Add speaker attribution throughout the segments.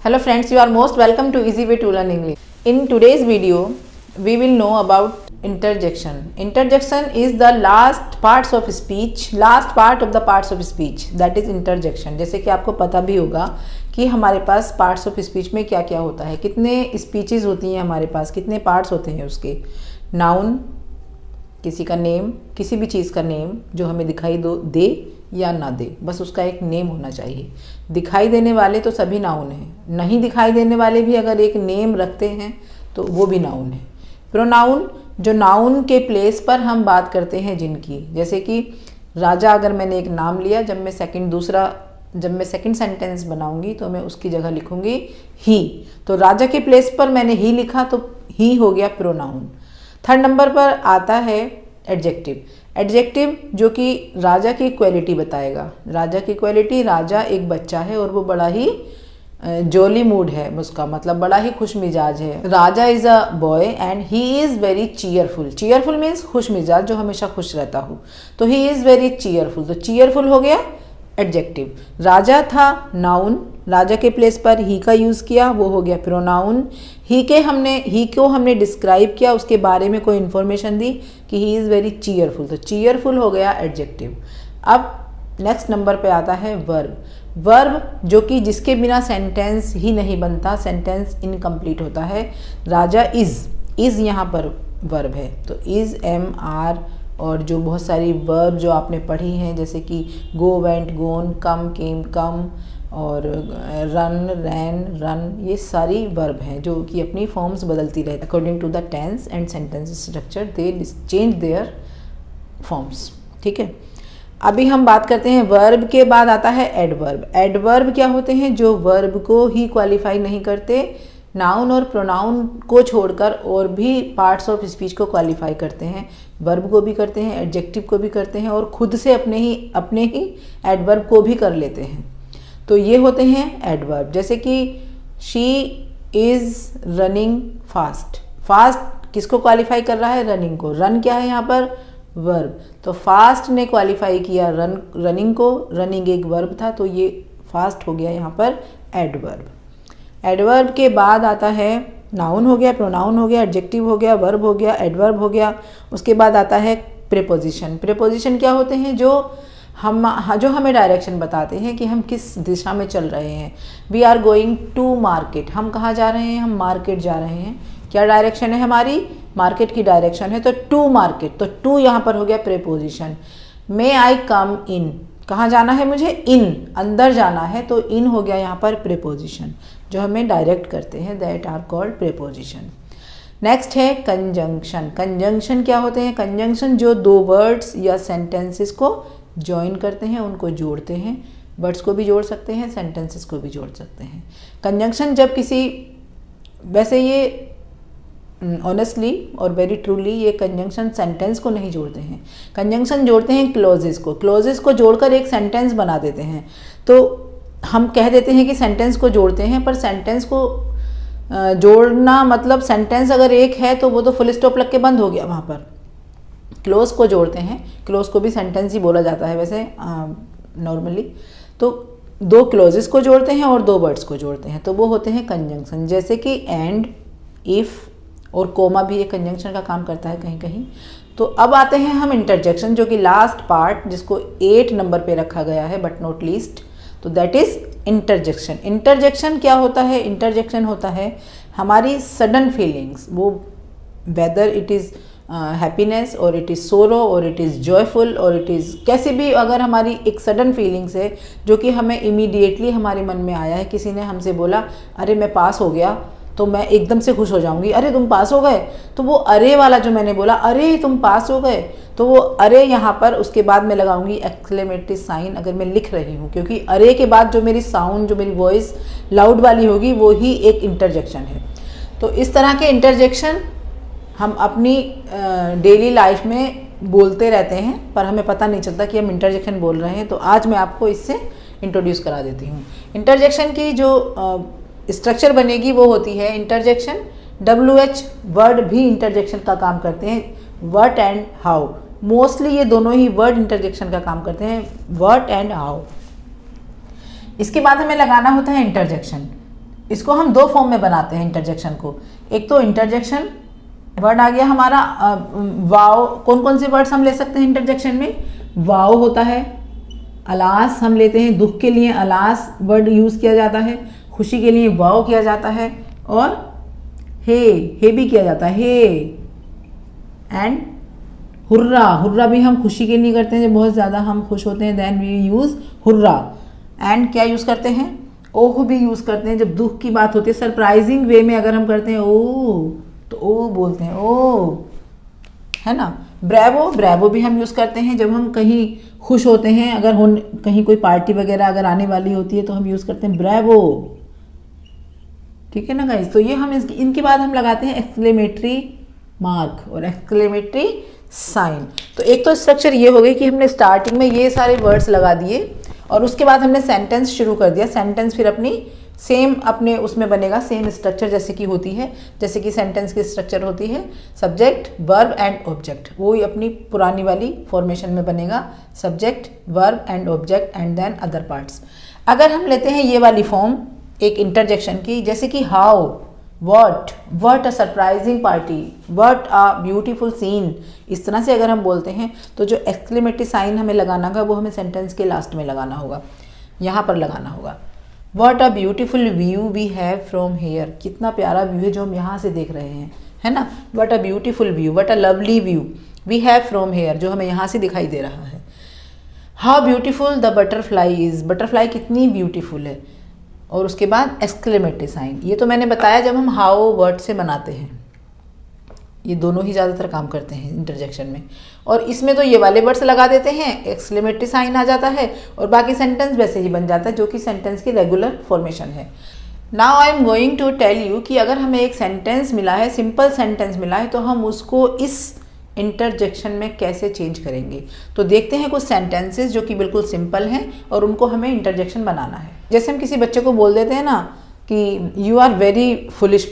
Speaker 1: Hello friends, you are most welcome to Easy Way to Learn English. In today's video, we will know about interjection. Interjection is the last parts of speech, last part of the parts of speech, that is interjection. जैसे कि आपको पता भी होगा कि हमारे पास parts of speech में क्या क्या होता है, कितने speeches होती हैं हमारे पास, कितने parts होते हैं उसके. Noun, किसी का नेम, किसी भी चीज़ का नेम जो हमें दिखाई दे या ना दे, बस उसका एक नेम होना चाहिए. दिखाई देने वाले तो सभी नाउन हैं, नहीं दिखाई देने वाले भी अगर एक नेम रखते हैं तो वो भी नाउन है. प्रोनाउन, जो नाउन के प्लेस पर हम बात करते हैं जिनकी, जैसे कि राजा अगर मैंने एक नाम लिया, जब मैं सेकंड सेंटेंस बनाऊंगी तो मैं उसकी जगह लिखूंगी ही. तो राजा के प्लेस पर मैंने ही लिखा तो ही हो गया प्रोनाउन. थर्ड नंबर पर आता है एडजेक्टिव. एडजेक्टिव जो कि राजा की क्वालिटी बताएगा. राजा की क्वालिटी, राजा एक बच्चा है और वो बड़ा ही जॉली मूड है, उसका मतलब बड़ा ही खुश मिजाज है. Raja is a boy and he is very cheerful. Cheerful means खुश मिजाज, जो हमेशा खुश रहता हूँ. तो ही इज़ वेरी चीयरफुल, तो चीयरफुल हो गया एडजेक्टिव. राजा था नाउन, राजा के प्लेस पर ही का यूज़ किया, वो हो गया प्रोनाउन. ही को हमने डिस्क्राइब किया, उसके बारे में कोई इन्फॉर्मेशन दी कि ही इज़ वेरी चीयरफुल, तो चीयरफुल हो गया एडजेक्टिव. अब नेक्स्ट नंबर पे आता है वर्ब. वर्ब जो कि जिसके बिना सेंटेंस ही नहीं बनता, सेंटेंस इनकम्प्लीट होता है. राजा इज़ यहाँ पर वर्ब है, तो इज़, एम, आर, और जो बहुत सारी वर्ब जो आपने पढ़ी हैं जैसे कि गो, वेंट, गोन, कम, केम, कम, और रन, रैन, रन, ये सारी वर्ब हैं जो कि अपनी फॉर्म्स बदलती रहती. According to the tense and sentence structure they change their forms. ठीक है, अभी हम बात करते हैं वर्ब के बाद आता है एडवर्ब. एडवर्ब क्या होते हैं? जो वर्ब को ही क्वालिफाई नहीं करते, नाउन और प्रोनाउन को छोड़कर और भी पार्ट्स ऑफ स्पीच को क्वालिफाई करते हैं. वर्ब को भी करते हैं, एडजेक्टिव को भी करते हैं, और खुद से अपने ही एडवर्ब को भी कर लेते हैं. तो ये होते हैं एडवर्ब. जैसे कि she is running fast. Fast किसको क्वालिफाई कर रहा है? रनिंग को. रन क्या है यहाँ पर? वर्ब. तो फास्ट ने क्वालिफाई किया रनिंग को. रनिंग एक वर्ब था, तो ये फास्ट हो गया यहाँ पर एडवर्ब. एडवर्ब के बाद आता है नाउन हो गया, प्रोनाउन हो गया, एडजेक्टिव हो गया, वर्ब हो गया, एडवर्ब हो गया. उसके बाद आता है प्रीपोजिशन. प्रीपोजिशन क्या होते हैं? जो हमें डायरेक्शन बताते हैं कि हम किस दिशा में चल रहे हैं. We are going to market. हम कहाँ जा रहे हैं? हम मार्केट जा रहे हैं. क्या डायरेक्शन है हमारी? मार्केट की डायरेक्शन है, तो टू मार्केट. तो टू यहाँ पर हो गया प्रीपोजिशन. मे आई कम इन. कहाँ जाना है मुझे? इन, अंदर जाना है, तो इन हो गया यहाँ पर प्रीपोजिशन जो हमें डायरेक्ट करते हैं. That are called preposition. Next है कंजंक्शन. कंजंक्शन क्या होते हैं? कंजंक्शन जो दो वर्ड्स या सेंटेंसेस को ज्वाइन करते हैं, उनको जोड़ते हैं. वर्ड्स को भी जोड़ सकते हैं, सेंटेंसेस को भी जोड़ सकते हैं. कंजंक्शन जब किसी, वैसे ये ऑनेस्टली और वेरी ट्रूली ये कंजंक्शन सेंटेंस को नहीं जोड़ते हैं. कंजंक्शन जोड़ते हैं क्लोजेस को. क्लोजेस को जोड़कर एक सेंटेंस बना देते हैं. तो हम कह देते हैं कि सेंटेंस को जोड़ते हैं, पर सेंटेंस को जोड़ना मतलब सेंटेंस अगर एक है तो वो तो फुल स्टॉप लग के बंद हो गया वहाँ पर. क्लोज को जोड़ते हैं. क्लोज को भी सेंटेंस ही बोला जाता है वैसे नॉर्मली. तो दो क्लोजेस को जोड़ते हैं और दो वर्ड्स को जोड़ते हैं, तो वो होते हैं कंजंक्शन. जैसे कि एंड, इफ़ और कोमा भी एक कंजंक्शन का काम करता है कहीं कहीं. तो अब आते हैं हम इंटरजेक्शन, जो कि लास्ट पार्ट जिसको 8 नंबर पे रखा गया है बट नॉट लीस्ट. तो दैट इज़ इंटरजेक्शन. इंटरजेक्शन क्या होता है? इंटरजेक्शन होता है हमारी सडन फीलिंग्स, वो वेदर इट इज़ हैप्पीनेस और इट इज़ सोरो और इट इज़ जॉयफुल और इट इज़ कैसे भी, अगर हमारी एक सडन फीलिंग्स है जो कि हमें इमीडिएटली हमारे मन में आया है. किसी ने हमसे बोला अरे मैं पास हो गया, तो मैं एकदम से खुश हो जाऊंगी. अरे तुम पास हो गए, तो वो अरे वाला जो मैंने बोला, अरे तुम पास हो गए, तो वो अरे यहाँ पर उसके बाद मैं लगाऊंगी एक्सक्लेमेटरी साइन अगर मैं लिख रही हूँ, क्योंकि अरे के बाद जो मेरी साउंड, जो मेरी वॉइस लाउड वाली होगी, वो ही एक इंटरजेक्शन है. तो इस तरह के इंटरजेक्शन हम अपनी डेली लाइफ में बोलते रहते हैं, पर हमें पता नहीं चलता कि हम इंटरजेक्शन बोल रहे हैं. तो आज मैं आपको इससे इंट्रोड्यूस करा देती हूँ. इंटरजेक्शन की जो स्ट्रक्चर बनेगी वो होती है इंटरजेक्शन. WH वर्ड भी इंटरजेक्शन का काम करते हैं. व्हाट एंड हाउ, मोस्टली ये दोनों ही वर्ड इंटरजेक्शन का काम करते हैं. What and how. इसके बाद हमें लगाना होता है इंटरजेक्शन. इसको हम दो फॉर्म में बनाते हैं इंटरजेक्शन को। एक तो इंटरजेक्शन वर्ड आ गया हमारा वाव। कौन कौन से वर्ड्स हम ले सकते हैं इंटरजेक्शन में? वाव होता है, अलास हम लेते हैं, दुख के लिए अलास वर्ड यूज़ किया जाता है, खुशी के लिए वाव किया जाता है, और हे भी किया जाता है, हे। एंड हुर्रा, हुर्रा भी हम खुशी के लिए करते हैं, जब बहुत ज़्यादा हम खुश होते हैं then we use hurrah. And क्या यूज़ करते हैं? ओह भी यूज़ करते हैं जब दुख की बात होती है, सरप्राइजिंग वे में अगर हम करते हैं ओ, तो ओ बोलते हैं ओ, है ना। ब्रेवो, ब्रेवो भी हम यूज़ करते हैं जब हम कहीं खुश होते हैं, अगर कहीं कोई पार्टी वगैरह अगर आने वाली होती है तो हम यूज़ करते हैं ब्रेवो, ठीक है ना गाइस। तो ये हम इनके बाद हम लगाते हैं एक्सक्लेमेटरी मार्क और एक्सक्लेमेटरी साइन। तो एक तो स्ट्रक्चर ये हो गई कि हमने स्टार्टिंग में ये सारे वर्ड्स लगा दिए और उसके बाद हमने सेंटेंस शुरू कर दिया। सेंटेंस फिर अपनी सेम अपने उसमें बनेगा, सेम स्ट्रक्चर जैसे कि होती है, जैसे कि सेंटेंस की स्ट्रक्चर होती है सब्जेक्ट वर्ब एंड ऑब्जेक्ट, वो ही अपनी पुरानी वाली फॉर्मेशन में बनेगा, subject verb and object and then other parts. अगर हम लेते हैं ये वाली फॉर्म एक इंटरजेक्शन की, जैसे कि how, what a surprising party, what a beautiful scene, इस तरह से अगर हम बोलते हैं तो जो एक्सक्लेमेटरी साइन हमें लगाना होगा वो हमें सेंटेंस के लास्ट में लगाना होगा, यहाँ पर लगाना होगा। What a beautiful view we have from here, कितना प्यारा व्यू है जो हम यहाँ से देख रहे हैं, है ना। What a beautiful view, what a lovely view we have from here, जो हमें यहाँ से दिखाई दे रहा है। How beautiful the butterfly is, butterfly कितनी ब्यूटीफुल है। और उसके बाद एक्सक्लेमेटरी साइन, ये तो मैंने बताया जब हम हाउ वर्ड से बनाते हैं, ये दोनों ही ज़्यादातर काम करते हैं इंटरजेक्शन में। और इसमें तो ये वाले वर्ड्स लगा देते हैं, एक्सक्लेमेटरी साइन आ जाता है और बाकी सेंटेंस वैसे ही बन जाता है, जो कि सेंटेंस की रेगुलर फॉर्मेशन है। Now I am going to tell you कि अगर हमें एक सेंटेंस मिला है, सिंपल सेंटेंस मिला है, तो हम उसको इस इंटरजेक्शन में कैसे चेंज करेंगे। तो देखते हैं कुछ सेंटेंसेस जो कि बिल्कुल सिंपल हैं और उनको हमें इंटरजेक्शन बनाना है। जैसे हम किसी बच्चे को बोल देते हैं ना कि you are very foolish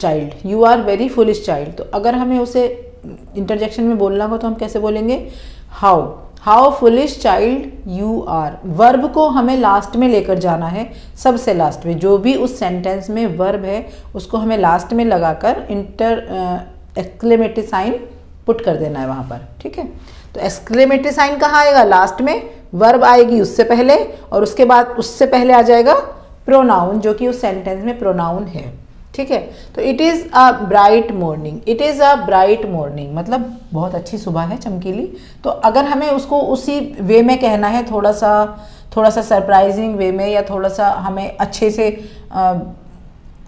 Speaker 1: child, you are very foolish child, तो अगर हमें उसे इंटरजेक्शन में बोलना हो तो हम कैसे बोलेंगे? How foolish child you are. Verb को हमें लास्ट में लेकर जाना है, सबसे लास्ट में, जो भी उस सेंटेंस में वर्ब है उसको हमें लास्ट में लगाकर एक्सक्लेमेटरी साइन पुट कर देना है वहाँ पर, ठीक है। तो एक्सक्लेमेटरी साइन कहाँ आएगा? लास्ट में। वर्ब आएगी उससे पहले और उसके बाद उससे पहले आ जाएगा प्रोनाउन, जो कि उस सेंटेंस में प्रोनाउन है, ठीक है। तो it is a bright morning, it is a bright morning मतलब बहुत अच्छी सुबह है, चमकीली। तो अगर हमें उसको उसी वे में कहना है, थोड़ा सा सरप्राइजिंग वे में, या थोड़ा सा हमें अच्छे से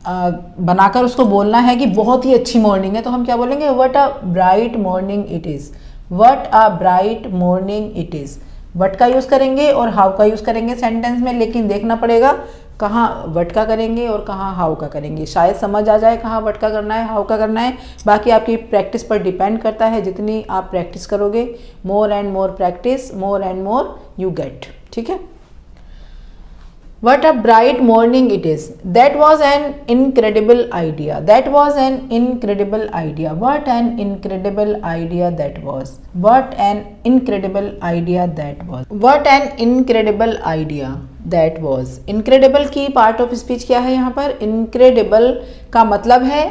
Speaker 1: बनाकर उसको बोलना है कि बहुत ही अच्छी मॉर्निंग है, तो हम क्या बोलेंगे? What a bright morning it is, what a bright morning it is. What का यूज़ करेंगे और हाउ का यूज़ करेंगे सेंटेंस में, लेकिन देखना पड़ेगा कहाँ व्हाट का करेंगे और कहाँ हाउ का करेंगे। शायद समझ आ जाए कहाँ व्हाट का करना है, हाउ का करना है। बाकी आपकी प्रैक्टिस पर डिपेंड करता है, जितनी आप प्रैक्टिस करोगे, more and more practice, more and more you get, ठीक है। What a bright morning it is. That was an incredible idea. That was an incredible idea. What an incredible idea that was. What an incredible idea that was. What an incredible idea that was. Incredible की part of speech क्या है यहाँ पर? Incredible का मतलब है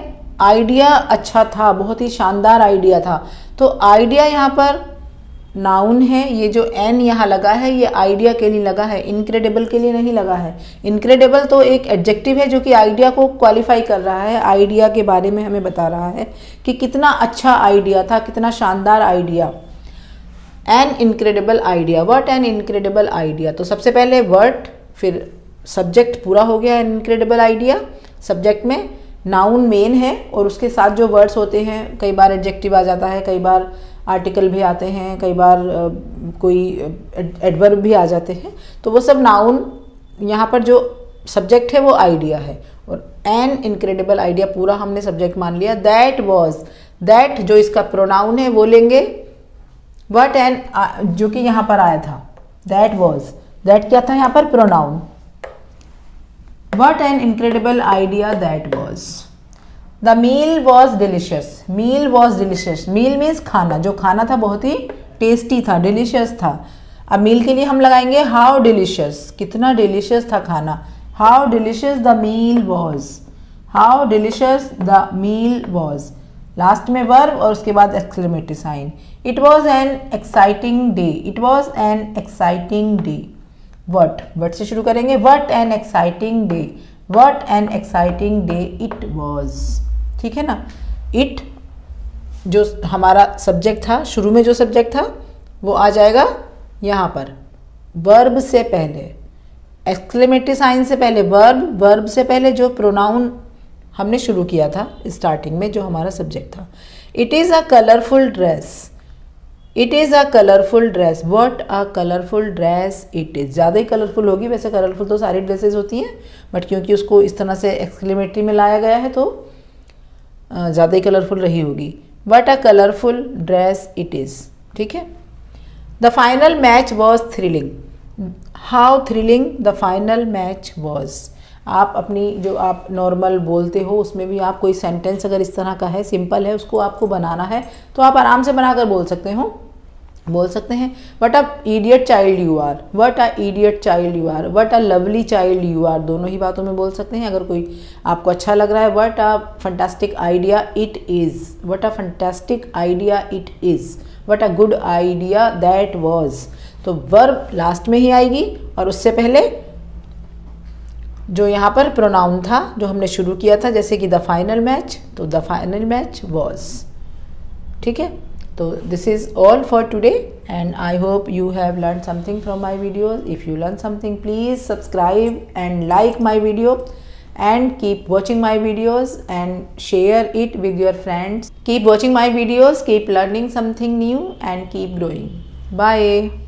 Speaker 1: idea अच्छा था, बहुत ही शानदार आइडिया था। तो आइडिया यहाँ पर नाउन है, ये जो एन यहाँ लगा है ये आइडिया के लिए लगा है, इनक्रेडिबल के लिए नहीं लगा है। इनक्रेडिबल तो एक एडजेक्टिव है जो कि आइडिया को क्वालिफाई कर रहा है, आइडिया के बारे में हमें बता रहा है कि कितना अच्छा आइडिया था, कितना शानदार idea. N incredible idea, what an incredible idea. तो सबसे पहले वर्ड, फिर सब्जेक्ट पूरा हो गया इनक्रेडिबल आइडिया। सब्जेक्ट में नाउन मेन है और उसके साथ जो वर्ड्स होते हैं, कई बार एडजेक्टिव आ जाता है, कई बार आर्टिकल भी आते हैं, कई बार कोई एडवर्ब भी आ जाते हैं, तो वो सब नाउन। यहाँ पर जो सब्जेक्ट है वो आइडिया है और एन इनक्रेडिबल आइडिया पूरा हमने सब्जेक्ट मान लिया। दैट वॉज, दैट जो इसका प्रोनाउन है वो लेंगे व्हाट एन, जो कि यहाँ पर आया था दैट वॉज, दैट क्या था यहाँ पर? Pronoun. What an incredible idea that was. The meal was delicious, meal was delicious. Meal means खाना, जो खाना था बहुत ही टेस्टी था, डिलीशियस था। अब मील के लिए हम लगाएंगे हाउ डिलीशियस, कितना डिलीशियस था खाना। How delicious the meal was, how delicious the meal was, last में वर्ब और उसके बाद exclamatory sign. It was an exciting day, it was an exciting day. What से शुरू करेंगे, what an exciting day, what an exciting day it was. ठीक है ना। इट जो हमारा सब्जेक्ट था, शुरू में जो सब्जेक्ट था वो आ जाएगा यहाँ पर वर्ब से पहले, एक्सक्लेमेटरी साइन से पहले वर्ब, वर्ब से पहले जो प्रोनाउन हमने शुरू किया था स्टार्टिंग में जो हमारा सब्जेक्ट था। It is a colourful dress, it is a colourful dress, what a colourful dress it is. ज़्यादा ही कलरफुल होगी, वैसे कलरफुल तो सारी ड्रेसेस होती हैं, बट क्योंकि उसको इस तरह से एक्सक्लेमेटरी में लाया गया है तो ज़्यादा ही कलरफुल रही होगी। What a colourful dress it is. ठीक है। The final match was thrilling, how thrilling the final match was. आप अपनी जो आप नॉर्मल बोलते हो उसमें भी आप कोई सेंटेंस अगर इस तरह का है, सिंपल है, उसको आपको बनाना है तो आप आराम से बनाकर बोल सकते हैं। What a idiot child you are, what a idiot child you are, what a lovely child you are, दोनों ही बातों में बोल सकते हैं। अगर कोई आपको अच्छा लग रहा है, what a fantastic idea it is, what a fantastic idea it is, what a good idea that was. तो वर्ब लास्ट में ही आएगी और उससे पहले जो यहाँ पर प्रोनाउन था जो हमने शुरू किया था, जैसे कि द फाइनल मैच, तो द फाइनल मैच वॉज। ठीक है। तो this is all for today and I hope you have learn something from my videos. If you learn something please subscribe and like my video and keep watching my videos and share it with your friends. Keep watching my videos, keep learning something new and keep growing. Bye.